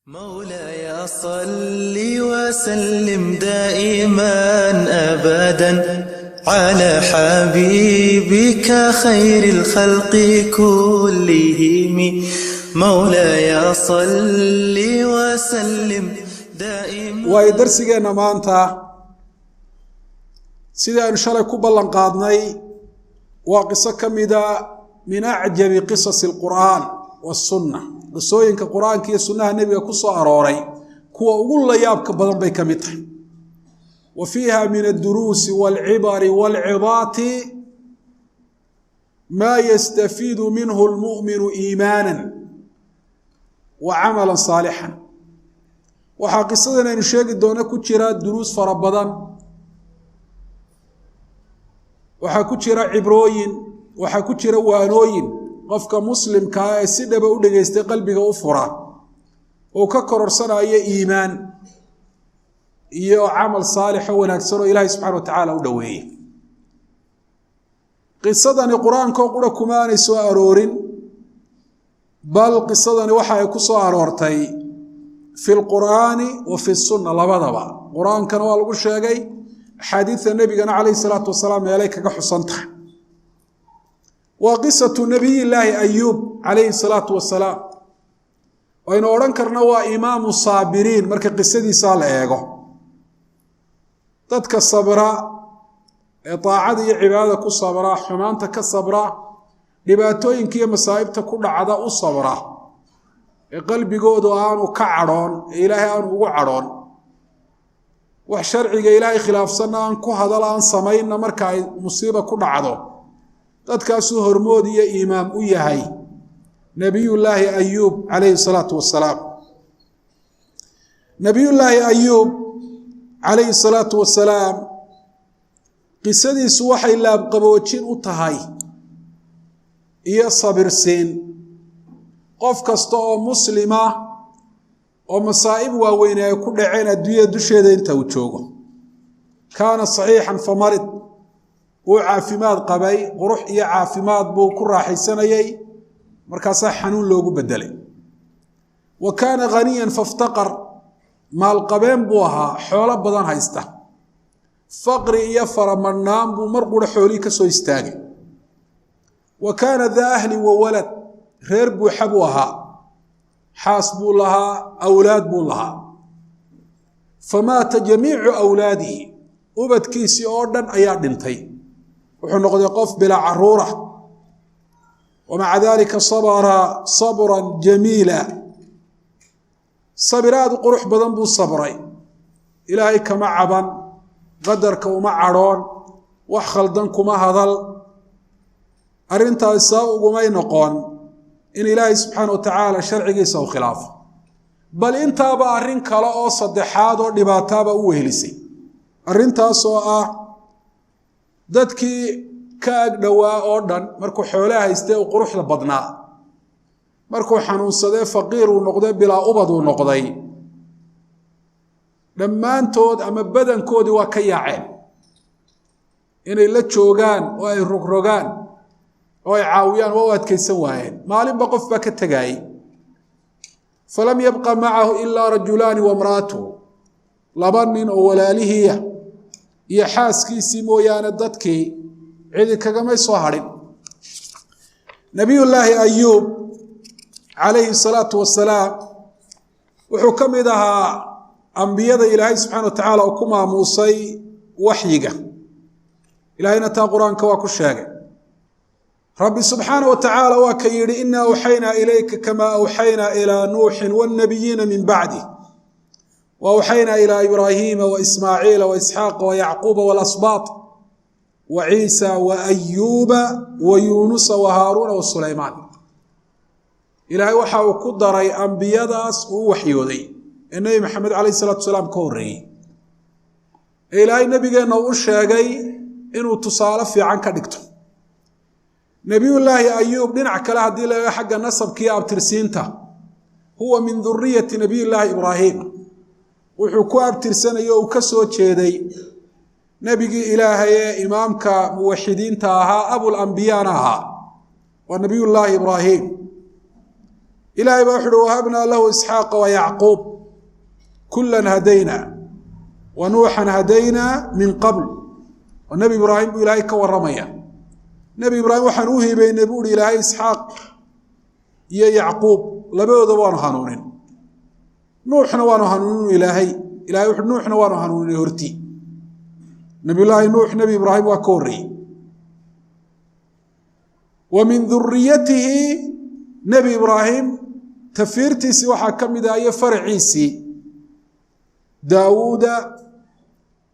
مولاي صل وسلم دائما أبدا على حبيبك خير الخلق كلهم. مولاي صل وسلم دائما. way darsigeena maanta sida aan shalay ku ballan qaadnay waa qiso kamida min acjabi qisas alquran was-sunnah qisooyinka quraanka iyo sunnaha nabiga ku soo arooray kuwa ugu la yaabka badan bay kamid tahay wa fiha min ad-durus wal-ibar wal-'idat ma yastafidu minhu al-mu'minu imanan wa 'amalan salihan. waxaa qisadan aynu sheegi doona ku jira duruus fara badan, waxaa ku jira cibrooyin, waxaa ku jira waanooyin qofka muslimka ah ee si dhaba u dhageystay qalbiga u fura oo ka kororsanayo iimaan iyo camal saalix oo wanaagsan oo Ilaahay subxaanahu wa ta'aala u dhaweeyay. qisadani quraanka qura kuma aanay soo aroorin, bal qisadani waxa ay ku soo aroortay في القرآن وفي السنة لبضبا. قرآن كان والغو شيغي حديث النبي عليه الصلاة والسلام عليك كحسنته. وقصة نبي الله أيوب عليه الصلاة والسلام وإن أوران كرنوا إمام الصابرين مركا قصدي سال إيغو تدك الصبراء طاعدي عبادك الصبراء حمانتك الصبراء لباتوين كي مصائبتك كل عداء الصبراء qalbigoodu aanu ka cadhoon ilaahay aanu ugu cadhoon wax sharciga ilaahay khilaafsan aan ku hadal aan sameeyna marka ay musiibo ku dhacdo dadkaas uu hormood iyo iimaam u yahay nabiyullaahi ayub alayhi salatu wassalaam. nabiyullaahi ayub alayhi salatu wassalaam qisadiisu waxay laab qaboojin u tahay iyo sabirsiin qof kasta oo muslima oo masaa'ib waaweyn ay ku dhaceen adduunyada dusheeda inta uu joogo. kaana saxiixan famarid uu caafimaad qabay, qurux iyo caafimaad buu ku raaxaysanayay, markaasaa xanuun loogu bedelay. wa kaana ghaniyan faftaqar, maal qabeen buu ahaa, xoolo badan haysta. faqri iyo faramadhnaan buu mar qura xoolii ka soo istaagay. wa kaana daa ahli wa walad, reer buuxa buu ahaa, xaas buu lahaa, awlaad buu lahaa. famaata jamiicu awlaadihi, ubadkiisii oo dhan ayaa dhintay, wuxuu noqday qof bilaa caruura. wamaca daalika sabara sabran jamiila, sabiraad qurux badan buu sabray, ilaahay kama caban, qadarka uma cadhoon, wax khaldan kuma hadal. arrintaas sabab ugumay noqon in ilaahay subxaanahu wa ta'aala sharcigiisa uu khilaafo, bal intaaba arrin kale oo saddexaad oo dhibaataaba u wehelisay. arrintaas oo ah dadkii ka ag dhowaa oo dhan markuu xoolaha haystay uu quruxda badnaa, markuu xanuunsadee faqiir uu noqday, bilaa ubad uu noqday, dhammaantood ama badankoodii waa ka inay la joogaan oo ay rogrogaan oo ay caawiyaan, waa u adkaysan waayeen. maalinba qof baa ka tagaayay. falam yabqa macahu ilaa rajulaani wamraatuhu, laba nin oo walaalihiiya iyo xaaskiisii mooyaane dadkii cidi kagamay soo hadhin. nabiyullaahi ayuub calayhi salaatu wassalaam wuxuu ka mid ahaa ambiyada ilaahay subxaana wa tacaala uu ku maamuusay waxyiga. ilaahayna taa qur-aanka waa ku sheegay. رب سبحانه وتعالى وكيد إنا أوحينا إليك كما أوحينا إلى نوح والنبيين من بعده وأوحينا إلى إبراهيم وإسماعيل وإسحاق ويعقوب والأسباط وعيسى وأيوب ويونس وهارون وسليمان. إلهي وحا وكدري أنبياء داس ووحيودي النبي محمد عليه الصلاة والسلام كوري. إلهي نبينا وشاقي إنه تصالف في عنك دكتو. nabiyullaahi ayuub dhinac kale haddii laga xagga nasabkiiyo abtirsiinta huwa min duriyati nabiyullaahi ibraahim, wuxuu ku abtirsanayo uu ka soo jeeday nebigii ilaahay ee imaamka muwaxidiinta ahaa, abulambiyaana ahaa, waa nabiyullaahi ibraahim. إلهي بأحد وهبنا له إسحاق ويعقوب كلا هدينا ونوحا هدينا من قبل والنبي إبراهيم إلهي كورميا نبي إبراهيم وحنوه بين نبي إلهي إسحاق يا يعقوب لبيض وانو هنونين نوحنا وانو هنونين إلهي وحد نوحنا وانو هنونين هرتي نبي الله نوح نبي إبراهيم وكوري ومن ذريته نبي إبراهيم تفيرتيسي وحا كمدا أي فرعيسي داود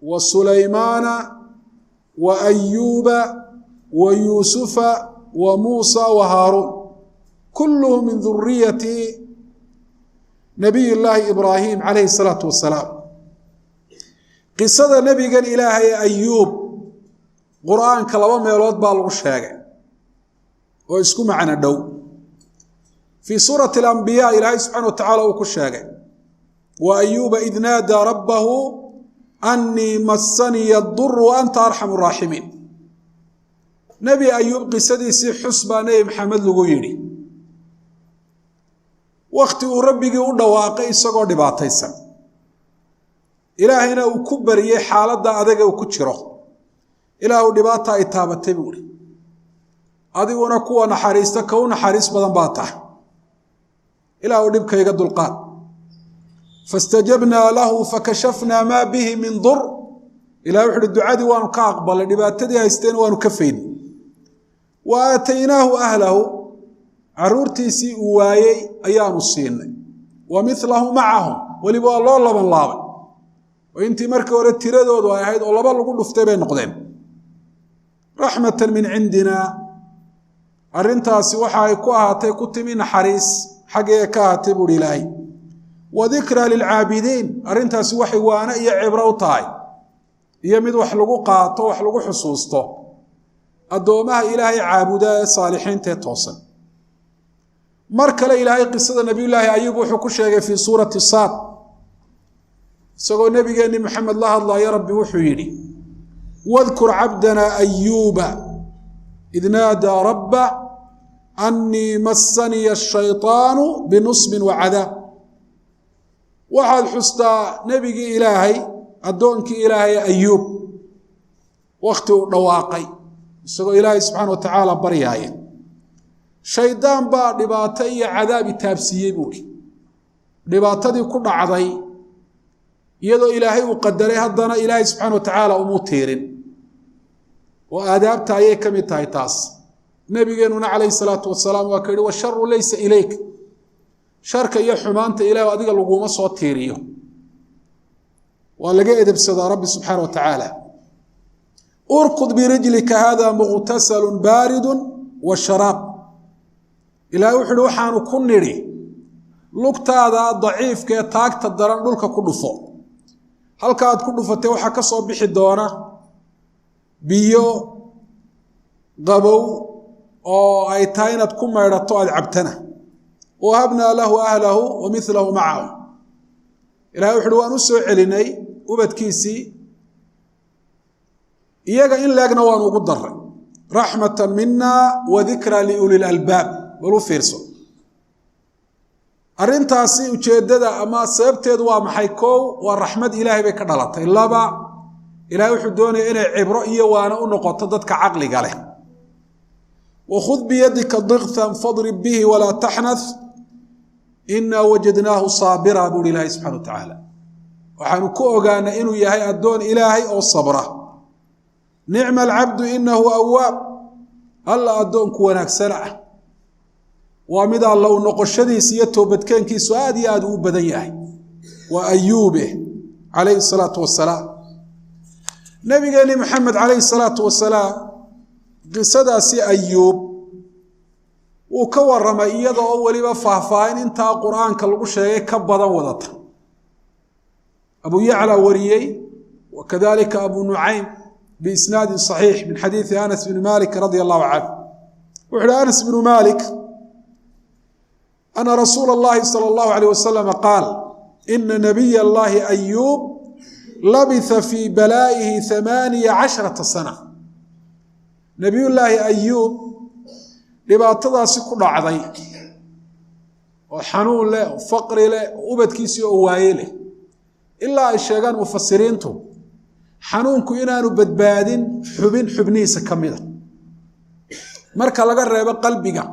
وسليمان وأيوب ويوسف وموسى وهارون كلهم من ذرية نبي الله إبراهيم عليه الصلاة والسلام قصة نبي قال إلهي أيوب قرآن كلام ميلود بالغشاق ويسكو معنا دو في سورة الأنبياء إلهي سبحانه وتعالى وكشاق وأيوب إذ نادى ربه أني مسني الضر وأنت أرحم الراحمين نبي أيوب قصديسي حسبا نبي محمد لغويري وقت ربي قد واقعي سقو دباتيسا إلهينا وكبري حالة أدقى وكتشره إله دباتا إتابة بوري أدقونا كوا نحاريستا كونا حاريس بدن باتا إله دبك يقد القاد فاستجبنا له فكشفنا ما به من ضر إله وحد الدعاء دي وانو كاقبل دباتا دي هايستين وانو كفين وآتيناه أهله عرورتيسي وايي أيام الصين ومثله معهم ولبا الله لبن لابن وإنتي مركة ورد دود وهيد والله بالله كله فتبين نقدين رحمة من عندنا أرنتاسي وحاي كوهاتي كتمين حريس حقيا كاتب لله وذكرى للعابدين أرنتاسي وحي وانا إيا عبروتاي إيا مد وحلقو قاطو وحلقو حصوصتو الدومها إلهي عابدا صالحين تتوصل مركة إلهي قصة نبي الله أيوب وحكو شيء في سورة الصاد سقوا النبي قال محمد الله يا ربي وحيني واذكر عبدنا أيوب إذ نادى ربه أني مسني الشيطان بنصب وعذاب وحد حستا نبي إلهي أدونك إلهي أيوب وقت رواقي سقوا إلهي سبحانه وتعالى برياين شيطان با دباتي عذاب تابسيي بوري دباتدي كل عضي يدو إلهي وقدره هدنا إلهي سبحانه وتعالى وموتيرين وآداب تايه كمي تايتاس نبينا عليه الصلاة والسلام وكري والشر ليس إليك شرك يحمانت إلهي وأدق اللقومة صوت تيريو ولقى إذا بسدى ربي سبحانه وتعالى أركض برجلك هذا مغتسل بارد والشراب إلهي وحلو حانو كنري لقطة ضعيف كي تاك تدران دولك كله فوق halka aad ku dhufatay waxa ka soo bixi doona biyo qabow oo ay tahay inaad ku meerato aad cabtana oo habna lahu ahlahu wa mithluhu ma'ahu ilaahay wuxuu waan u soo celinay ubadkiisi iyaga in laagna waan ugu daray rahmatan minna wa dhikra li ulil albab walu fiirso arintaasi ujeedada ama sababteedu waa maxay koow waa raxmad ilaahay bay ka dhalatay laba ilaahay wuxuu doonay inay cibro iyo waana u noqoto dadka aqliga leh wa khudh bi yadika dhightan fadrib bihi wala tahnath inna wajadnahu sabira bi ilaahi subhanahu wa ta'ala waxaanu ku ogaanay inuu yahay adoon ilaahay oo sabra ni'mal 'abdu innahu awwab alla adoonku wanaagsan ah ومذا الله نقشدي سيته بدكان كي سؤال يادو بدياه وأيوبه عليه الصلاة والسلام نبي قال محمد عليه الصلاة والسلام قصدا سي أيوب وكور رمائية أولي بفافين انت قرآن كالقشة كبضا وضط أبو يعلى وريي وكذلك أبو نعيم بإسناد صحيح من حديث أنس بن مالك رضي الله عنه وعلى أنس بن مالك أن رسول الله صلى الله عليه وسلم قال إن نبي الله أيوب لبث في بلائه 18 سنة نبي الله أيوب لبعضها سكر عضي وحنون له وفقر له وبدكيسي ووايه له إلا الشيغان مفسرينته حنونكو إنانو بدبادين حبنيسا كميدا marka laga reebo qalbiga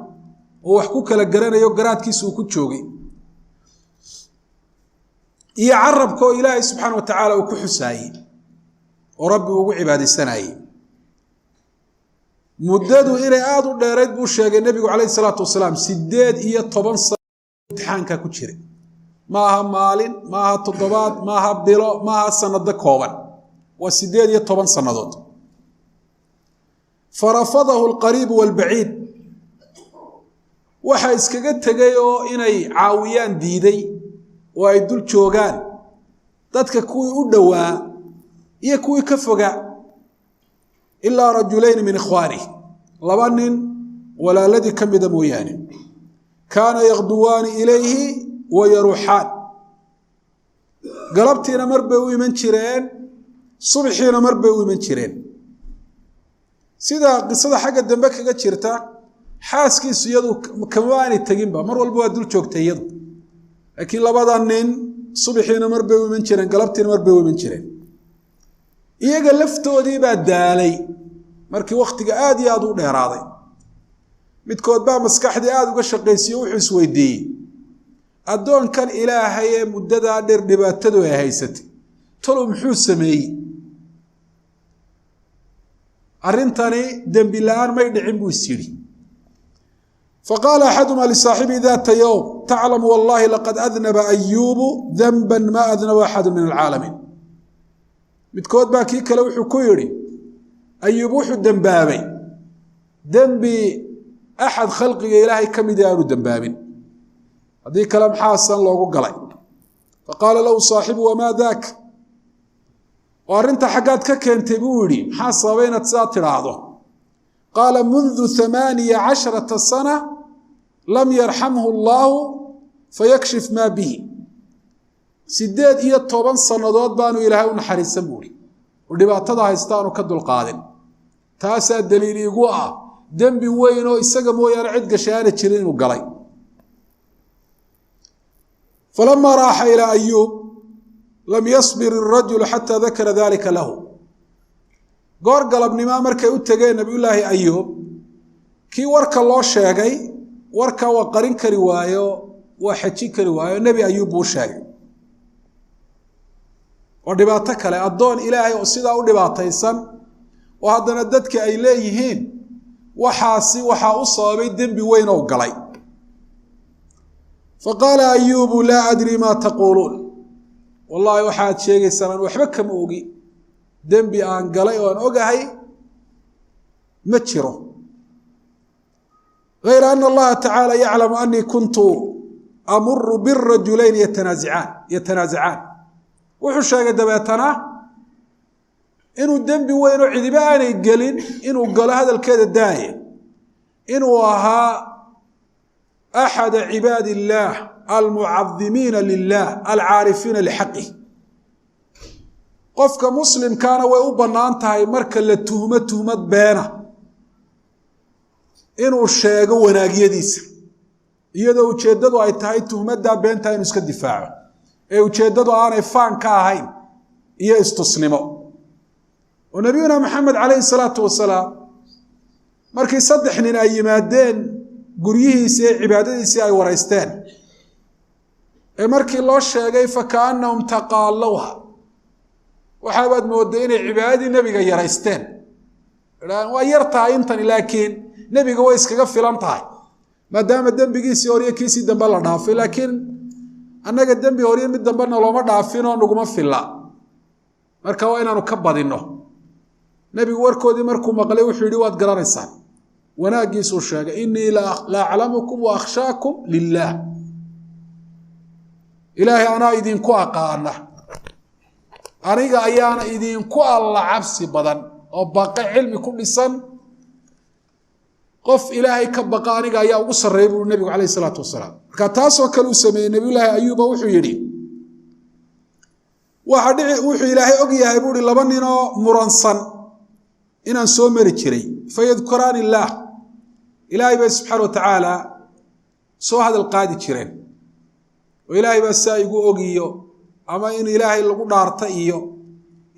oo wax ku kala garanayo garaadkiisa uu ku joogay iyo carabko Ilaahay subhanahu wa ta'ala uu ku xusaayay oo rabbi ugu cibaadeysanayay muddadu inay aad u dheereed buu sheegay nabigu kaleey salaatu wasalaam 8 sano imtixaanka ku jiray maaha maalin maaha toddobaad maaha bilo maaha sanado kooban waa 8 sanadood فرفضه القريب والبعيد waxa iskaga tagay oo inay caawiyaan diiday oo ay dul joogan dadka kuwii u dhawaa iyo kuwii ka foga illa rajulayn min ikhwani labanin walaaladi kamida mooyaane kana yaqduwan ilayhi wa yaruhan galabtiina marbay u iman jireen subaxiina marbay u iman jireen sida qisada xagga dambe kaga jirta xaaskiisu iyadu kamaani tagin ba mar walba waa dul joogtay iyadu laakiin labada nin subaxiina marbay u iman jireen galabtiina marbay u iman jireen iyaga laftoodii baa daalay markii waqtiga aad iyo aad u dheeraaday midkood baa maskaxdii aad uga shaqeysay wuxuu isweydiiyay adoonkan Ilaahay ee muddada dheer dhibaatadu ay haysatay tolo muxuu sameeyay arintani dambi la'aan may dhicin buu isiri فقال أحدهما لصاحبه ذات يوم تعلم والله لقد أذنب أيوب ذنبا ما أذنب أحد من العالمين متكود باكي كلا وحو كيري أيوب وحو الدنبابي ذنبي أحد خلقه إلهي كم يدارو الدنبابين هذه كلام حاسن لوغو قلي فقال له صاحبه وما ذاك وارنت حقات ككنت بوري حاصبين تساتر هذا قال منذ 18 سنة لم يرحمه الله فيكشف ما به 8 سنوات بانو إلهي ونحريسا بوري ودباتها هايستانو كدو القادم تاسا الدليل يقوى دنبي وينو إساقمو يرعد قشانة تشرين وقلي فلما راح إلى أيوب لم يصبر الرجل حتى ذكر ذلك له قور قلب نما مركي اتقى نبي الله أيوب كي وركا الله شاقي وركا وقرين كروايو وحجي كروايو نبي أيوب وشاقي ودباتك لأ الدون إلهي وصيدا ودباتيسا وهذا نددك إليهين وحاسي وحا أصابي الدنبي وين وقلي فقال أيوب لا أدري ما تقولون والله waxaad sheegaysaan waxba kama ogi dambi aan galay oo aan ogahay ma jiro غير أن الله تعالى يعلم أني كنت أمر بالرجلين يتنازعان wuxuu sheegay dabeetana inuu dambi weyn oo cidiba aanay galin inuu galo hadalkeeda daayay inuu ahaa أحد عباد الله المعظمين لله العارفين لحقه قفك مسلم كان ويؤبنان تهي مركا لتهمة بينه إنه الشيء وناقيديس إيضا وشيددو أي تهي تهمة دا بينتها إنه اسك الدفاع إيه وشيددو آنا إفان كاهين إيه استصنمو ونبينا محمد عليه الصلاة والسلام مركا يصدحنين أي مادين قريهيسي عبادتيسي أي وريستان markii loo sheegay fakaanahum taqaalawha waxa baad moodeen cibaadii nabiga yaraysteen waa yartaa intan laakiin nabiga way iskaga filan tahay maadaama dambigiisi hore kiisi dambe la dhaafay laakiin annaga dambi hore mid dambe looma dhaafin oo naguma filla marka waa inaanu ka badino nabigu warkoodii markuu maqlay wuxuu yiri waad garanaysaan wanaagiisu sheegay inni la a'lamukum wa akhshaakum lillah إلهي أنا إذن كو أقانا أنا أيانا إذن كو الله عبسي بدن أو باقي علمي كل سن قف إلهي كبقى أنا أيا أقصر ريبو النبي عليه الصلاة والسلام كتاسو كلو سمي النبي الله أيوب وحو يري وحو إلهي أقيا يبوري لبننا مرنصا إنا نسومري كري فيذكران الله إلهي سبحانه وتعالى سو هذا القادي كرين وإلهي بس يقول أجيو أما إن إلهي اللي قد أرتئيو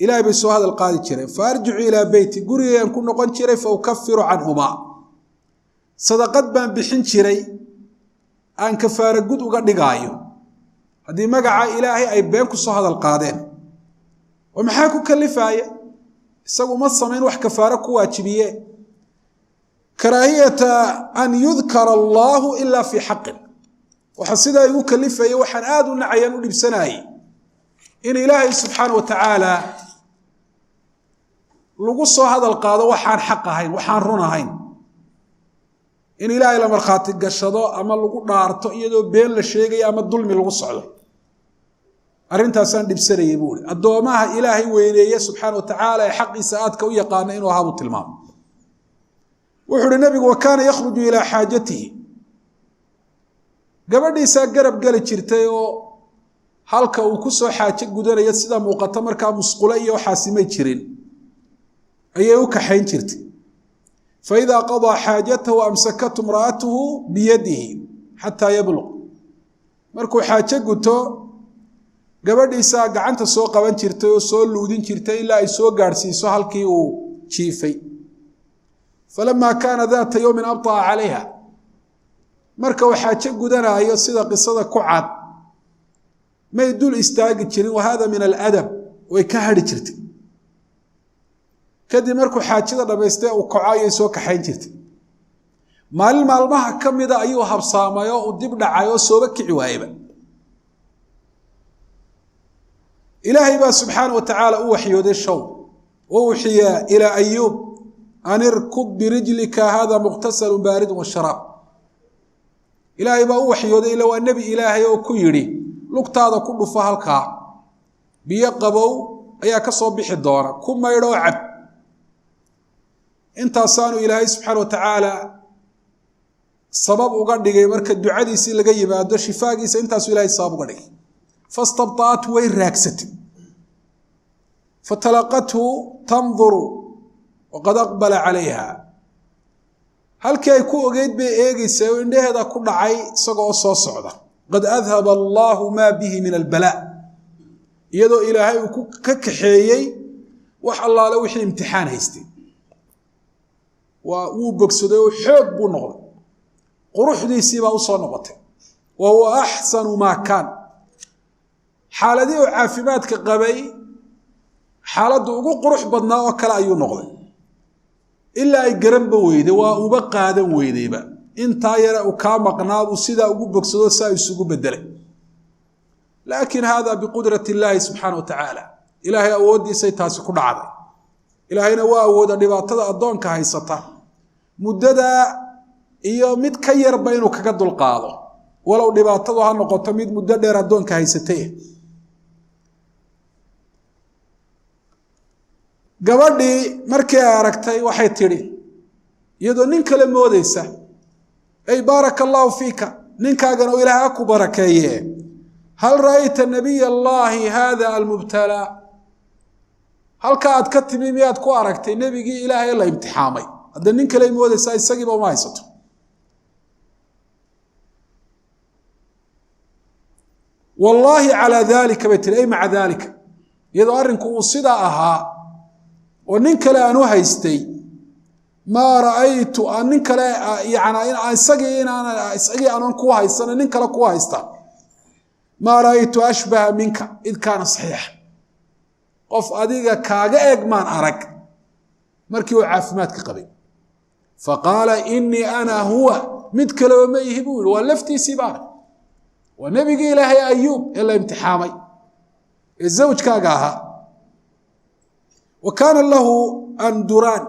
إلهي بس هذا القاضي شري فأرجع إلى بيتي قري أن كنا قن شري فأكفر عنهما صدقت بان بحين شري أن كفار قد وقد نقايو هذه مقع إلهي أي بينكو هذا القاضين ومحاكو كاللفاية سووا مصمين وح كفارك واجبيه كراهية أن يذكر الله إلا في حق وحسيدا يكلفه وحن آدو نعيانو لبسناي إن إلهي سبحانه وتعالى لقصوا هذا القاضي وحان حقهين وحان رونهين إن إلهي لما رخاتي قشدو أما لقو نارتو إيدو بين لشيغي أما الظلم لقصعه arrintaasaan dhibsanayay buuri addoomaha ilaahay weyneeye subxaana wa tacaala ee xaqiisa aadka u yaqaana inuu ahaabuu tilmaamo wuxuu uhi nabigu wa kaana yakhruju ilaa xaajatihi gabadhiisaa garab geli jirtay oo halka uu ku soo xaajo gudanaya sida muuqata markaa musqule iyo waxaasimay jirin ayay u kaxayn jirtay faidaa qadaa xaajatahu amsakatu imra'atuhu biyadihi xataa yabluq markuu xaajo guto gabadhiisa gacanta soo qaban jirtay oo soo luudin jirtay ilaa ay soo gaarsiiso halkii uu jiifay falama kaana daata yawmin abtaa calayha marka waxaa xaajo gudanaayo sida qisada ku cad may dul istaagi jirin wahada min aladab way ka hadhi jirtay kadib markuu xaajada dhamaystay uu kaco ayay soo kaxayn jirtay maalin maalmaha ka mida ayuu habsaamay oo u dib dhacay oo sooba kici waayaba إلهي با سبحانه وتعالى أوحي ذي الشو أوحي إلى أيوب أن اركض برجلك هذا مغتسل بارد والشراب إلهي با أوحي ذي لو النبي إلهي وكيري لقط هذا كله فهلكا بيقبوا أياك صبح الدورة كما يروعب انت صانوا إلهي سبحانه وتعالى السبب وقد مركز الدعاء دي سي لغاية ما دو شفاقي سانتاسو إلهي السبب وقد فاستبطأت وين راكست فتلقته تنظر وقد أقبل عليها هل كيكو أجيد بإيجيس وإن هذا كل عي سقوا صعدة قد أذهب الله ما به من البلاء يدو إلهي ككحيي وح الله لو حي امتحان هيستي وبكسده وحب بنغل قروح دي سيبا وصنغته وهو أحسن ما كان حالدي وعافيمادك قبي حالده ugu qurux badnaa oo kala ayuu noqday ilaa ay garan weyday waa uba qaadan weydayba inta yara uu ka maqnaadu sida ugu bogsado saa isugu bedelay laakiin hada biqudrati allah subhanahu wa ta'ala ilaahay awoodiisa taasi ku dhacday ilaahayna waa awooda dhibaatada adoonka haysata muddada iyo mid ka yarba inuu kaga dulqaado walaw dhibaatadu ha noqoto mid muddo dheer adoonka haysatay gabadhii markii aragtay waxay tiri iyadoo nin kale moodaysa ay barakallahu fiika ninkaagana ilaaha ku barakeeye hal raayta nabiy allah hada almubtala halka aad ka timi miyaad ku aragtay nabigi ilaahay la imtixaamay hada nin kale moodaysa isagiiba ma haysato والله على ذلك بتر أي مع ذلك يدو أرنكو وصدا أها وننك لا أنو هايستي ما رأيت أنك لا يعني أسقي أنا كوا هايستنا ننك لا كوا هايستا ما رأيت أشبه منك إذ كان صحيح قف أديك كاجا إجمان أرك مركي وعافماتك قبل فقال إني أنا هو متكلم ما يهبون ولفتي سبانه ونبي إلهي أيوب إلا امتحامي الزوج كاقاها وكان له أندران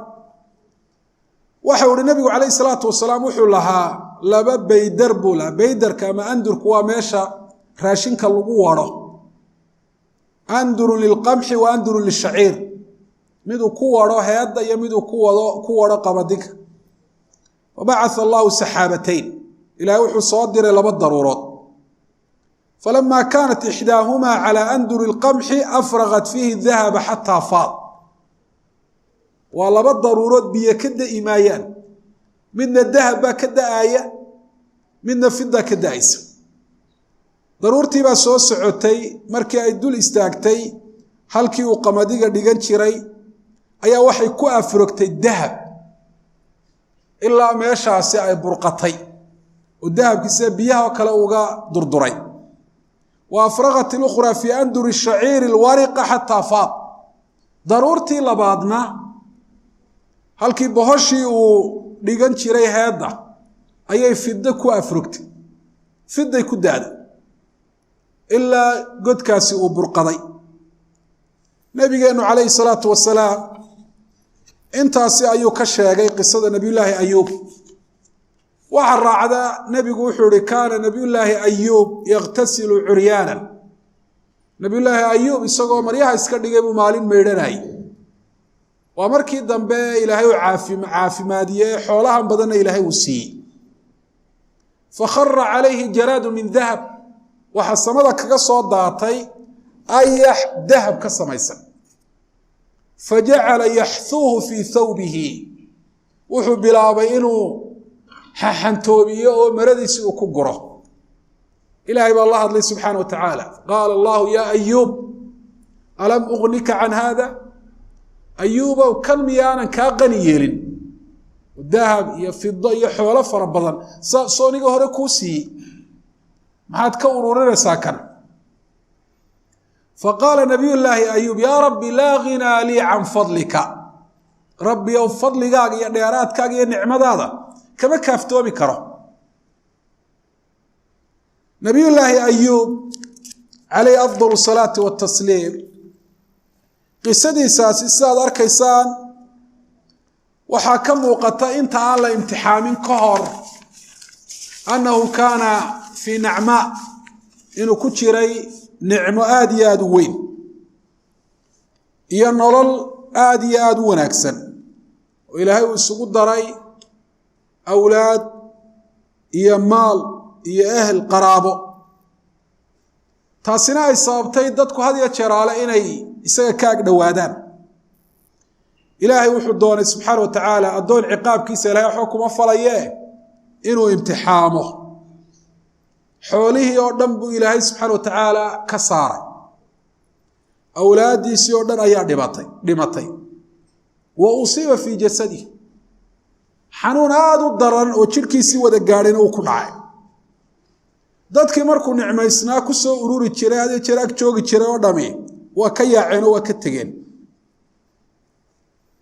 وحول النبي عليه الصلاة والسلام وحول لها لبا بيدر بولا بيدر كما أندر كوا ميشا راشين كاللقوة أندر للقمح وأندر للشعير مدو كوة هيدا يمدو كوة قمدك وبعث الله سحابتين إلى وحو صادر لبا الضرورات فلما كانت إحداهما على أندر القمح أفرغت فيه الذهب حتى فاض ولبا الضرورات بيكد إمايان من الذهب كد آية من فضة كد عيسى daruurtii baa soo socotay markii ay dul istaagtay halkii uu qamadiga dhigan jiray ayaa waxay ku afrogtay dahab ilaa meeshaasi ay burqatay oo dahabkiisa biyaha kale uga durduray wa afraqat al-ukhra fi andur ash-sha'ir al-wariqa hatta faad daruurtii labaadna halkii bohoshii uu dhigan jiray heeda ayay fidda ku afrogtay fidday ku daaday ilaa godkaasi uu burqaday nabigeenu calayhi salaatu wasalaam intaasi ayuu ka sheegay qisada nabiyullaahi ayuub waxa raacda nabigu wuxuu yiri kaana nabiyullaahi ayuub yaghtasilu curyaanan nabiyullaahi ayuub isagoo maryaha iska dhigay buu maalin meedhanay waa markii dambe ilaahay uu caafimaadiyay xoolahan badanna ilaahay uu siiyey fakharra calayhi jaraadu min dahab waxa samada kaga soo daatay ayax dahab ka samaysan fajacala yaxthuuhu fii thawbihi wuxuu bilaabay inuu xantoobiyo oo maradiisi uu ku guro ilaahay baa Allah hadlay subxaanahu wa ta'ala qaala Allahu ya ayuub alam ughnika can hada ayuuba kan miyaanan kaa qani yeelin dahab iyo fidda iyo xoolo fara badan sooniga hore kuu siiyey maxaad ka ururinaysaa kan faqaala nabiyullaahi ayuub yaa rabbi laa ghinaa lii can fadlika rabbi ow fadligaaga iyo dheeraadkaaga iyo nicmadaada kama kaaftoomi karo nabiyullaahi ayuub calayhi afdalu salaati watasliim qisadiisaasi sidaad arkaysaan waxaa ka muuqata inta aan la imtixaamin ka hor annahu kaana fii nacmaa inuu ku jiray nicmo aad iyo aad u weyn iyo nolol aad iyo aad u wanaagsan oo ilaahay uu isugu daray awlaad iyo maal iyo ehl qaraabo taasina ay sababtay dadku had iyo jeeraale inay isaga ka ag dhowaadaan ilaahay wuxuu doonay subxaanahu wa tacaala addoon ciqaabkiisa ilaahay waxba kuma falaye inuu imtixaamo xoolihii oo dhan buu ilaahay subxaanahu wa tacaala ka saaray awlaadiisii oo dhan ayaa dhimatay wa usiiba fii jasadihi xanuun aad u daran oo jidhkiisii wada gaadhayna uu ku dhacay dadkii markuu nicmaysnaa ku soo ururi jiray hadii jeer ag joogi jiray oo dhami waa ka yaaceen oo waa ka tegeen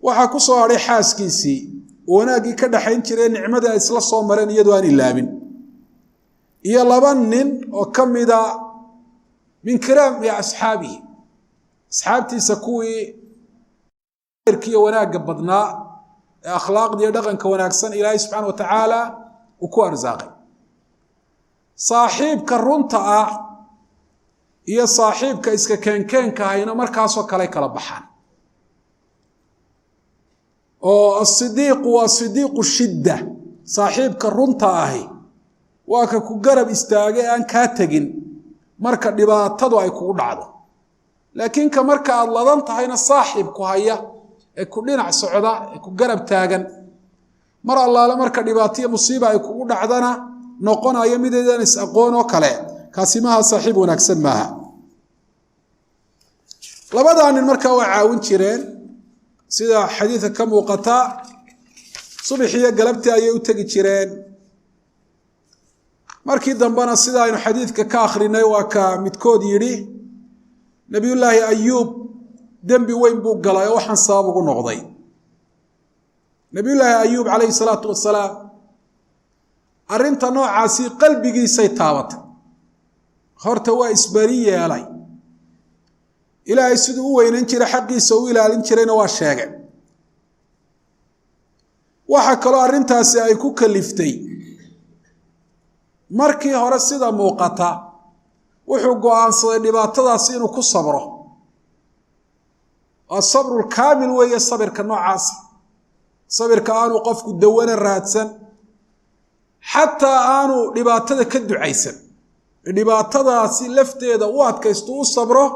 waxaa ku soo hadhay xaaskiisii wanaaggii ka dhaxayn jiray nicmadii ay isla soo mareen iyadoo aan ilaabin iyo laba nin oo ka mida min kiraam ya asxaabihi asxaabtiisa kuwii khayrkiiyo wanaagga badnaa ee akhlaaqda iyo dhaqanka wanaagsan ilaahay subxaana wa tacaala uu ku arsaaqay saaxiibka runta ah iyo saaxiibka iska keenkeenka ahayna markaasoo kale kala baxaan oo as-sidiiq waa sidiiqu shidda saaxiibka runta ahi waa ka ku garab istaagay aan kaa tegin marka dhibaatadu ay kugu dhacdo laakiin ka marka aad ladan tahayna saaxiibku haya ee ku dhinac socda ee ku garab taagan mar allaale marka dhibaato iyo musiibo ay kugu dhacdana noqonayo mideedan is aqoon oo kale kaasi maaha saaxiib wanaagsan maaha labadan nin marka waa caawin jireen sida xadiidka ka muuqata subaxiyo galabtii ayay u tegi jireen markii dambana sida aynu xadiidka ka akhrinay waa ka midkood yidhi nabiyullaahi ayuub dembi weyn buu galay oo waxaan sabab ugu noqday nabiyullaahi ayuub calayhi salaatu wasalaam arrinta noocaasi qalbigiisay taabatay horta waa isbari yeelay ilaahay siduu u weynan jiray xaqiisa u ilaalin jirayna waa sheegay waxa kaloo arrintaasi ay ku kaliftay markii hore sida muuqata wuxuu go'aansaday dhibaatadaasi inuu ku sabro الصبر الكامل وهي الصبر كنوعاس صبر كانوا قفك دونا رادسن حتى انو دباتده كدعيسن دباتده سي لفتيده وادكيستو صبره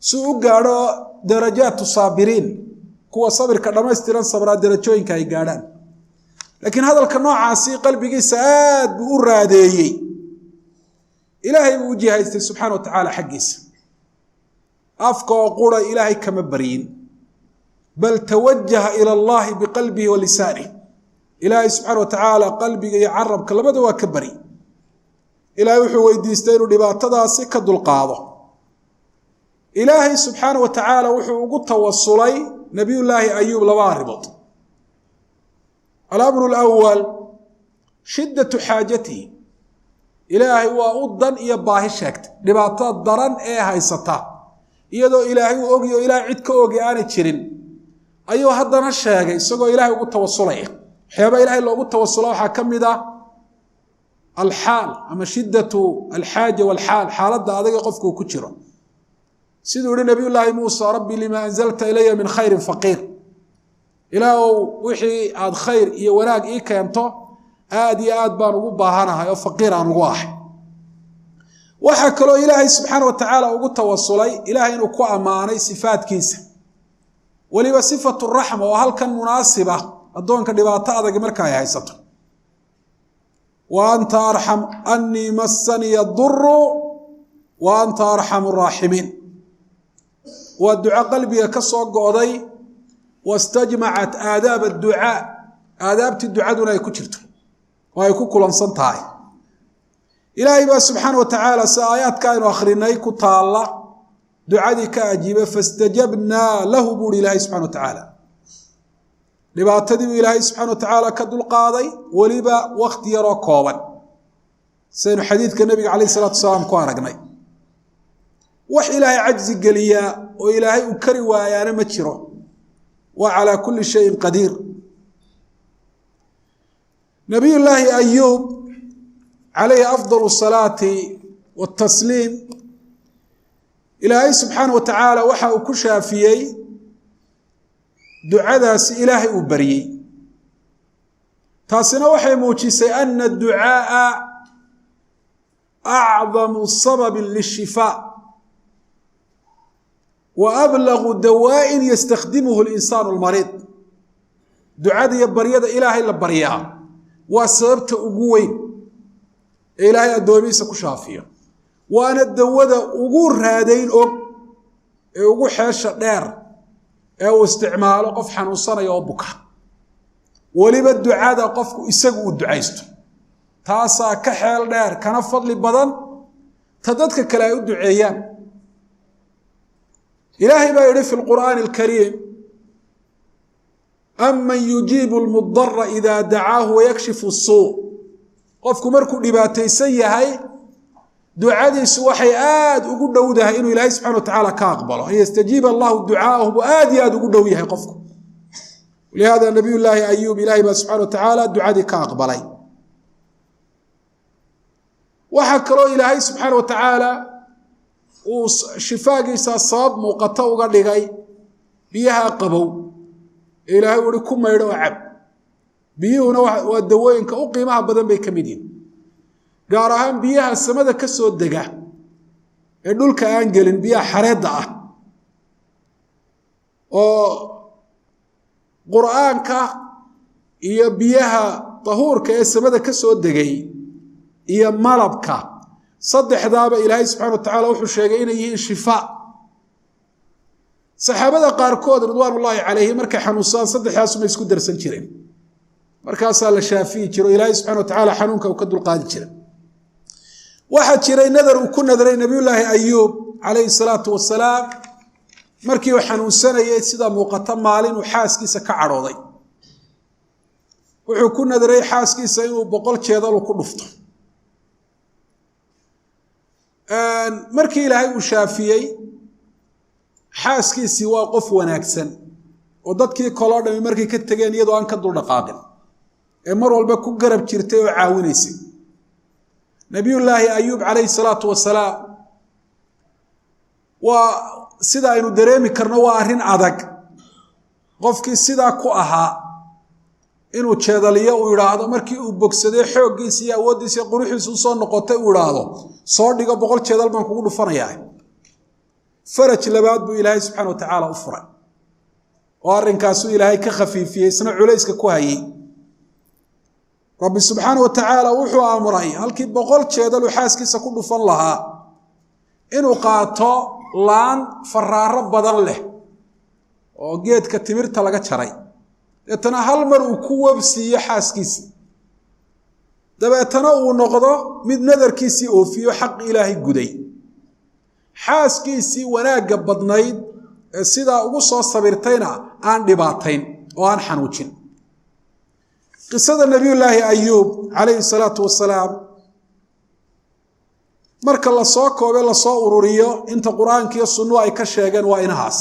سو غاaro درجات الصابرين كوا صبر كدماستيران صبر درجooyinka ay gaadhaan laakiin hadalka noocaasi qalbigiisa aad buu u raadeeyay إلهي وجهه سبحانه وتعالى حقيس أفكا قرى إلهي كما برين بل توجه إلى الله بقلبه ولسانه إلهي سبحانه وتعالى قلبه يعرب كلمته وكبري إلهي وحو ويديستين لباتدا سكد القاضة إلهي سبحانه وتعالى وحو قد توصلي نبي الله أيوب لواربط الأمر الأول شدة حاجته إلهي وأضن إيباه الشكت لباتاد دران هاي ستا إيادو إلهي وأوغيو إلهي عدك أوغي آني تشيرين أيو هدنا الشاقي سوغو إلهي وقد توصلي حيابا إلهي لو قد توصلي وحاكم دا الحال أما شدة الحاجة والحال حالات دا هذا يقفكو كتشرا سيدو نبي الله موسى ربي لما أنزلت إلي من خير فقير إلهي وحي آد خير إيا وراق إيكا ينتو آدي آد بانو باهانا يو فقير عن واحد وحكلو إلهي سبحانه وتعالى وقد توصلي إلهي إنو كو أماني صفات كيسة ولي صفة الرحمة وهل كان مناسبة الدون كان لباطاء ذاك مركا يا هيسته وأنت أرحم أني مسني الضر وأنت أرحم الراحمين والدعاء قلبي كالصوق قضي واستجمعت آداب الدعاء آداب الدعاء دون يكتشرته ويكون كل انصنتهاي إلهي سبحانه وتعالى سآيات كانوا آخرين يكتال الله دعادي كأجيبه فاستجبنا له بوري الله سبحانه وتعالى لبا تدبي إلهي سبحانه وتعالى كدو القاضي ولبا وقت يرى كوبا سين حديث كالنبي عليه الصلاة والسلام كوارقني وح إلهي عجز قليا وإلهي أكري وآيانا متشره وعلى كل شيء قدير نبي الله أيوب عليه أفضل الصلاة والتسليم إلهي سبحانه وتعالى وحا كشافيي دعاء إلهي أبريي تاسنا وحي موجسي أن الدعاء أعظم سبب للشفاء وأبلغ دواء يستخدمه الإنسان المريض دعاء يبريد إلهي لبريها وسببت أقوين إلهي الدواميس كشافية وأنا الدوادة أقول هذين أقول حاشا دير أو استعماله قف حنوصنا يوبك ولما الدعاء قفك إساقوا الدعايستو تاسا كحيل دير كان فضل بدن تددك كلا يدعيان إلهي ما يري في القرآن الكريم أمن يجيب المضطر إذا دعاه ويكشف السوء قفك مركو لباتي سيهاي دعاديس waxay aad ugu dhowdahay inuu Ilaahay subhanahu wa ta'ala ka aqbalo yastajiib Allah du'aahu aad iyo aad ugu dhow yahay qofku لهذا نبي الله أيوب إلهي سبحانه وتعالى دعادي ka aqbalay waxa kale Ilaahay subhanahu wa ta'ala oo shifaagiisa sabab muuqata uga dhigay biyaha qabow Ilaahay wari ku meeydho cab biyuhuna waa dawooyinka u qiimaha badan bay kamid yihiin gaar ahaan biyaha samada ka soo dega ee dhulka aan gelin biyaha xareedda ah oo quraanka iyo biyaha tahuurka ee samada ka soo degay iyo malabka saddexdaaba Ilaahay subhanahu wa ta'ala wuxuu sheegay inay yihiin shifaa saxaabada qaarkood ridwaanullaahi calayhi markay xanuunsan saddexdaas ma isku darsan jireen markaas la shaafiyi jiro Ilaahay subhanahu wa ta'ala xanuunka uu ka dulqaadi jiray waxa jiray nadar uu ku nadaray nabiyullaahi Ayyub alayhi salaatu wassalaam markii uu xanuunsanayay sida muuqata maalin uu xaaskiisa ka cadhooday wuxuu ku nadaray xaaskiisa inuu 100 jeedal ku dhufto markii Ilaahay uu shaafiyay xaaskiisii waa qof wanaagsan oo dadkii kala dhamay markii ka tageen iyadoo aan ka dul dhaqaaqin ee mar walba ku garab jirtay oo caawinaysay nabiyullaahi Ayyub alayhi salaatu wassalaam waa sida aynu dareemi karno waa arin adag qofkii sida ku ahaa inuu jeedaliyo uu yiraahdo markii uu bogsaday xooggiisa iyo awoodiisa quruxiisa soo noqotay uu yiraahdo soo dhigo 100 jeedal baan kugu dhufanayaa faraj labaad buu Ilaahay subhanahu wa ta'ala u furay oo arinkaas uu Ilaahay ka khafiifiyay isna culayska ku hayay rabbi subxaanahu wa tacaala wuxuu amray halkii 100 jeedal uu xaaskiisa ku dhufan lahaa inuu qaato laan faraaro badan leh oo geedka timirta laga jaray etana hal mar uu ku wabsiyo xaaskiisa dabeetana uu noqdo mid nadarkiisii oofiyo xaq ilaahay guday xaaskiisii wanaaga badnayd ee sidaa ugu soo sabirtayna aan dhibaatayn oo aan xanuujin qisada nabiyullaahi ayuub calayhi salaatu wasalaam marka la soo koobe la soo ururiyo inta quraanka iyo sunnuhu ay ka sheegeen waa inahaas